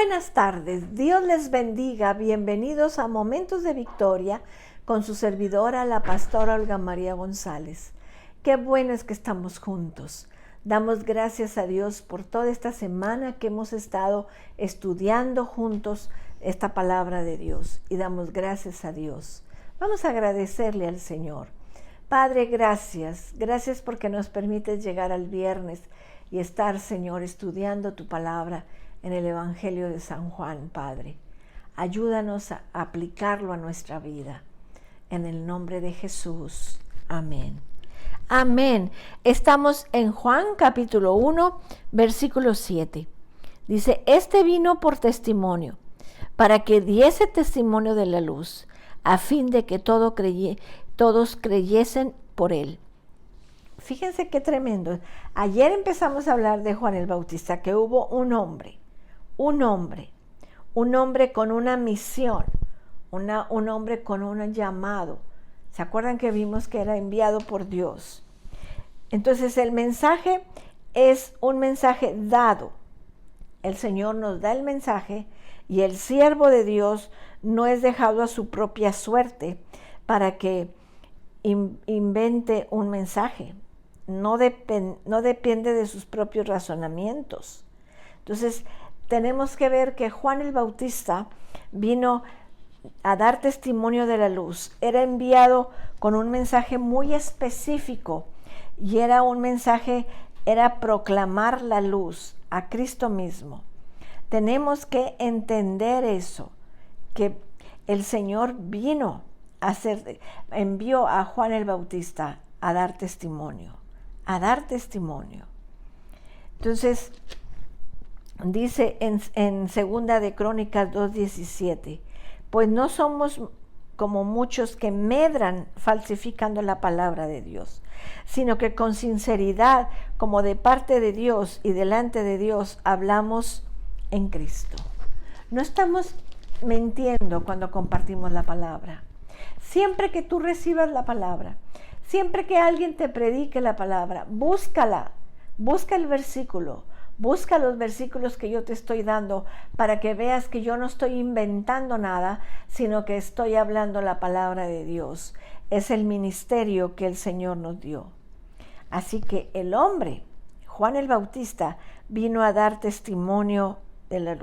Buenas tardes, Dios les bendiga, bienvenidos a Momentos de Victoria con su servidora, la pastora Olga María González. Qué bueno es que estamos juntos. Damos gracias a Dios por toda esta semana que hemos estado estudiando juntos esta palabra de Dios y damos gracias a Dios. Vamos a agradecerle al Señor. Padre, gracias porque nos permites llegar al viernes y estar, Señor, estudiando tu palabra en el Evangelio de San Juan, Padre. Ayúdanos a aplicarlo a nuestra vida. En el nombre de Jesús. Amén. Amén. Estamos en Juan capítulo 1, versículo 7. Dice, este vino por testimonio, para que diese testimonio de la luz, a fin de que todos creyesen por él. Fíjense qué tremendo. Ayer empezamos a hablar de Juan el Bautista, que hubo un hombre con una misión, un hombre con un llamado. ¿Se acuerdan que vimos que era enviado por Dios? Entonces el mensaje es un mensaje dado. El Señor nos da el mensaje y el siervo de Dios no es dejado a su propia suerte para que invente un mensaje. No depende de sus propios razonamientos. Entonces, tenemos que ver que Juan el Bautista vino a dar testimonio de la luz. Era enviado con un mensaje muy específico y era proclamar la luz a Cristo mismo. Tenemos que entender eso, que el Señor envió a Juan el Bautista a dar testimonio. Entonces, dice en Segunda de Crónicas 2:17, pues no somos como muchos que medran falsificando la palabra de Dios, sino que con sinceridad, como de parte de Dios y delante de Dios, hablamos en Cristo. No estamos mintiendo cuando compartimos la palabra. Siempre que tú recibas la palabra, siempre que alguien te predique la palabra, búscala, busca el versículo, busca los versículos que yo te estoy dando para que veas que yo no estoy inventando nada, sino que estoy hablando la palabra de Dios. Es el ministerio que el Señor nos dio. Así que el hombre, Juan el Bautista, vino a dar testimonio de la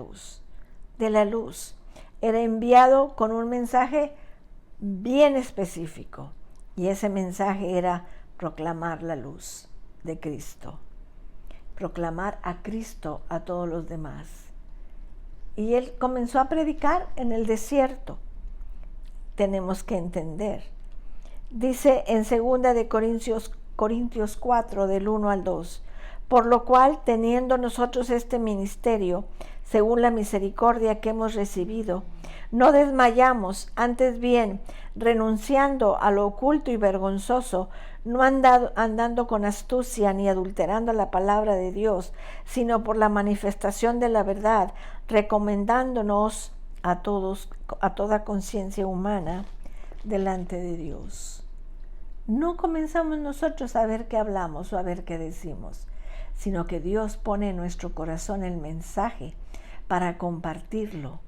luz. Era enviado con un mensaje bien específico y ese mensaje era proclamar la luz de Cristo. Proclamar a Cristo a todos los demás. Y él comenzó a predicar en el desierto. Tenemos que entender. Dice en 2 de Corintios 4, del 1 al 2, por lo cual, teniendo nosotros este ministerio, según la misericordia que hemos recibido, no desmayamos, antes bien, renunciando a lo oculto y vergonzoso, no andando con astucia ni adulterando la palabra de Dios, sino por la manifestación de la verdad, recomendándonos a toda conciencia humana delante de Dios. No comenzamos nosotros a ver qué hablamos o a ver qué decimos, sino que Dios pone en nuestro corazón el mensaje para compartirlo.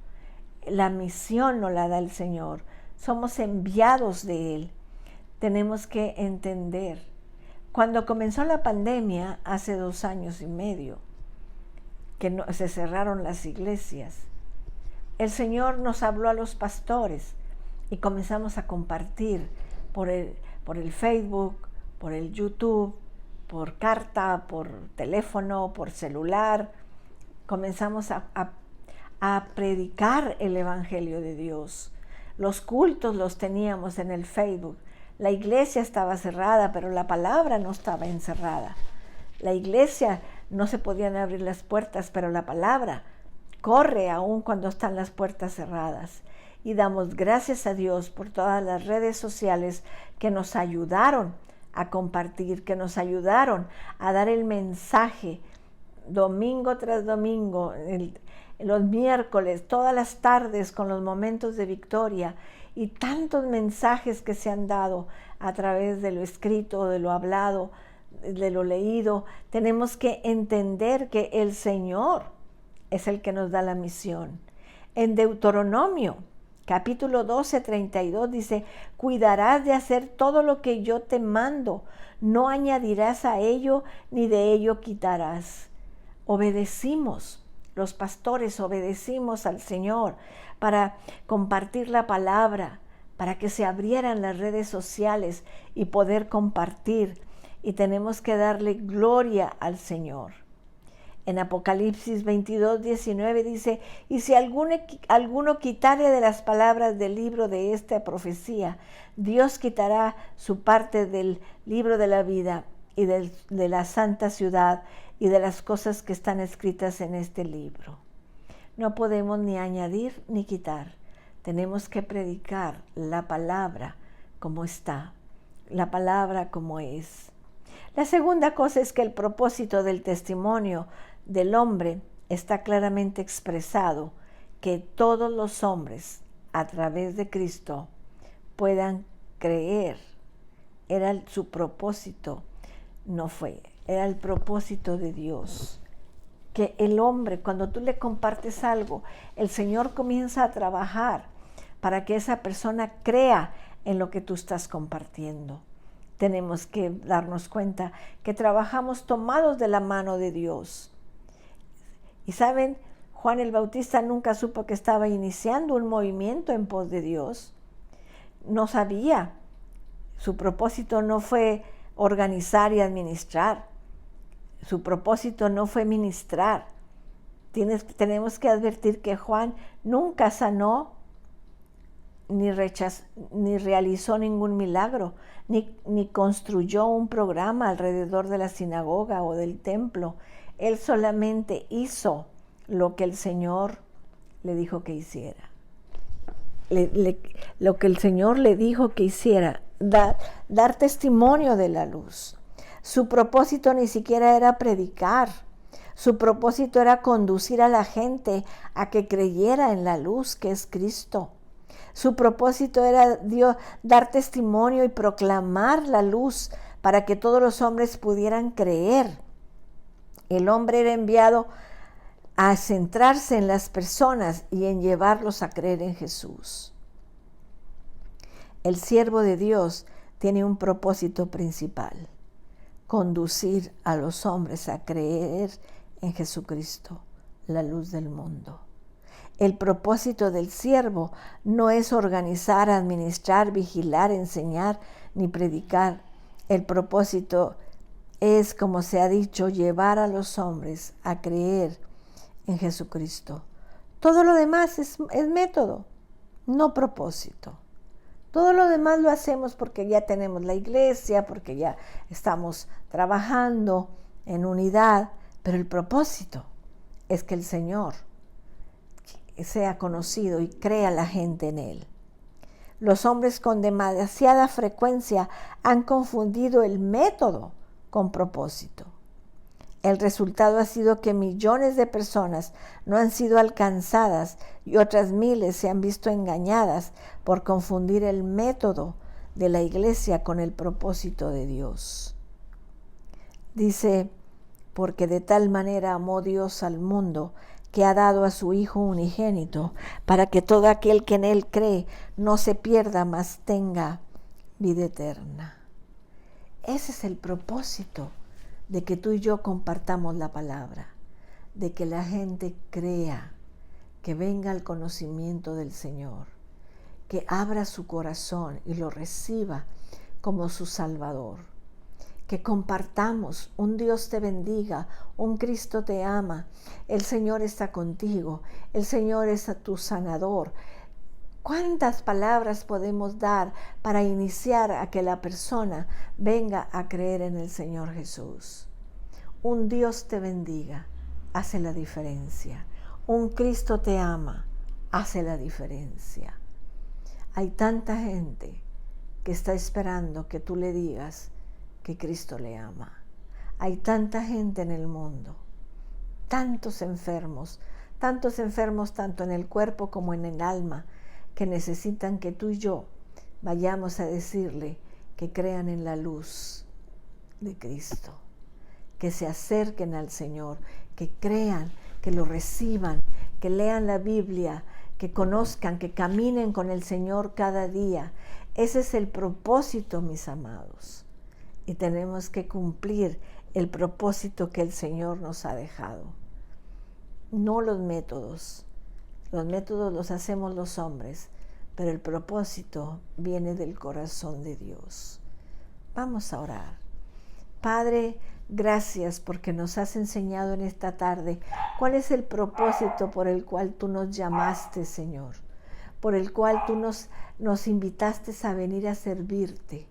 La misión nos la da el Señor. Somos enviados de Él. Tenemos que entender. Cuando comenzó la pandemia, hace 2 años y medio, que se cerraron las iglesias, el Señor nos habló a los pastores y comenzamos a compartir por el Facebook, por el YouTube, por carta, por teléfono, por celular. Comenzamos a predicar el Evangelio de Dios. Los cultos los teníamos en el Facebook. La iglesia estaba cerrada, pero la palabra no estaba encerrada. La iglesia no se podían abrir las puertas, pero la palabra corre aún cuando están las puertas cerradas. Y damos gracias a Dios por todas las redes sociales que nos ayudaron a compartir, que nos ayudaron a dar el mensaje domingo tras domingo, los miércoles, todas las tardes con los momentos de victoria y tantos mensajes que se han dado a través de lo escrito, de lo hablado, de lo leído. Tenemos que entender que el Señor es el que nos da la misión. En Deuteronomio, capítulo 12, 32 dice, cuidarás de hacer todo lo que yo te mando, no añadirás a ello ni de ello quitarás. Obedecimos, los pastores obedecimos al Señor para compartir la palabra, para que se abrieran las redes sociales y poder compartir. Y tenemos que darle gloria al Señor. En Apocalipsis 22, 19 dice, y si alguno quitare de las palabras del libro de esta profecía, Dios quitará su parte del libro de la vida y de la santa ciudad y de las cosas que están escritas en este libro. No podemos ni añadir ni quitar. Tenemos que predicar la palabra como está, la palabra como es. La segunda cosa es que el propósito del testimonio del hombre está claramente expresado, que todos los hombres a través de Cristo puedan creer. Era su propósito, era el propósito de Dios. Que el hombre, cuando tú le compartes algo, el Señor comienza a trabajar para que esa persona crea en lo que tú estás compartiendo. Tenemos que darnos cuenta que trabajamos tomados de la mano de Dios. Y saben, Juan el Bautista nunca supo que estaba iniciando un movimiento en pos de Dios. No sabía. Su propósito no fue organizar y administrar. Su propósito no fue ministrar. Tenemos que advertir que Juan nunca sanó, ni realizó ningún milagro, ni construyó un programa alrededor de la sinagoga o del templo. Él solamente hizo lo que el Señor le dijo que hiciera. Lo que el Señor le dijo que hiciera, dar testimonio de la luz. Su propósito ni siquiera era predicar. Su propósito era conducir a la gente a que creyera en la luz que es Cristo. Su propósito era dar testimonio y proclamar la luz para que todos los hombres pudieran creer. El hombre era enviado a centrarse en las personas y en llevarlos a creer en Jesús. El siervo de Dios tiene un propósito principal: conducir a los hombres a creer en Jesucristo, la luz del mundo. El propósito del siervo no es organizar, administrar, vigilar, enseñar ni predicar. El propósito es, como se ha dicho, llevar a los hombres a creer en Jesucristo. Todo lo demás es método, no propósito. Todo lo demás lo hacemos porque ya tenemos la iglesia, porque ya estamos trabajando en unidad, pero el propósito es que el Señor sea conocido y crea la gente en Él. Los hombres con demasiada frecuencia han confundido el método con propósito. El resultado ha sido que millones de personas no han sido alcanzadas y otras miles se han visto engañadas por confundir el método de la iglesia con el propósito de Dios. Dice, porque de tal manera amó Dios al mundo que ha dado a su Hijo unigénito, para que todo aquel que en Él cree no se pierda, mas tenga vida eterna. Ese es el propósito de que tú y yo compartamos la palabra, de que la gente crea, que venga al conocimiento del Señor, que abra su corazón y lo reciba como su Salvador. Que compartamos, un Dios te bendiga, un Cristo te ama, el Señor está contigo, el Señor es tu sanador. ¿Cuántas palabras podemos dar para iniciar a que la persona venga a creer en el Señor Jesús? Un Dios te bendiga, hace la diferencia. Un Cristo te ama, hace la diferencia. Hay tanta gente que está esperando que tú le digas que Cristo le ama. Hay tanta gente en el mundo, tantos enfermos tanto en el cuerpo como en el alma, que necesitan que tú y yo vayamos a decirle que crean en la luz de Cristo, que se acerquen al Señor, que crean que lo reciban, que lean la Biblia, que conozcan, que caminen con el Señor cada día. Ese es el propósito, mis amados. Y tenemos que cumplir el propósito que el Señor nos ha dejado. No los métodos. Los métodos los hacemos los hombres, pero el propósito viene del corazón de Dios. Vamos a orar. Padre, gracias porque nos has enseñado en esta tarde cuál es el propósito por el cual tú nos llamaste, Señor, por el cual tú nos invitaste a venir a servirte,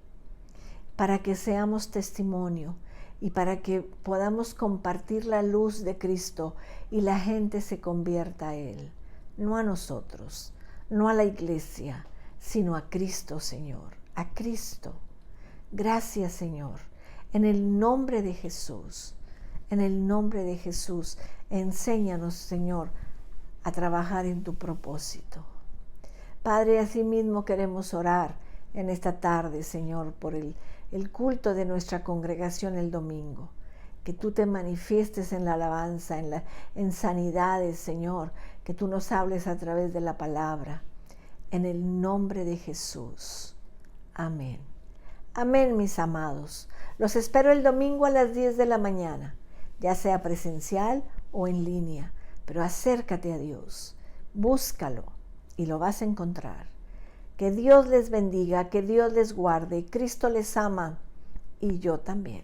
para que seamos testimonio y para que podamos compartir la luz de Cristo y la gente se convierta a Él, no a nosotros, no a la iglesia, sino a Cristo, Señor, a Cristo. Gracias, Señor. En el nombre de Jesús, enséñanos, Señor, a trabajar en tu propósito. Padre, asimismo queremos orar en esta tarde, Señor, por el culto de nuestra congregación el domingo. Que tú te manifiestes en la alabanza, en sanidades, Señor, que tú nos hables a través de la palabra. En el nombre de Jesús. Amén. Amén, mis amados. Los espero el domingo a las 10 de la mañana, ya sea presencial o en línea, pero acércate a Dios, búscalo y lo vas a encontrar. Que Dios les bendiga, que Dios les guarde. Cristo les ama y yo también.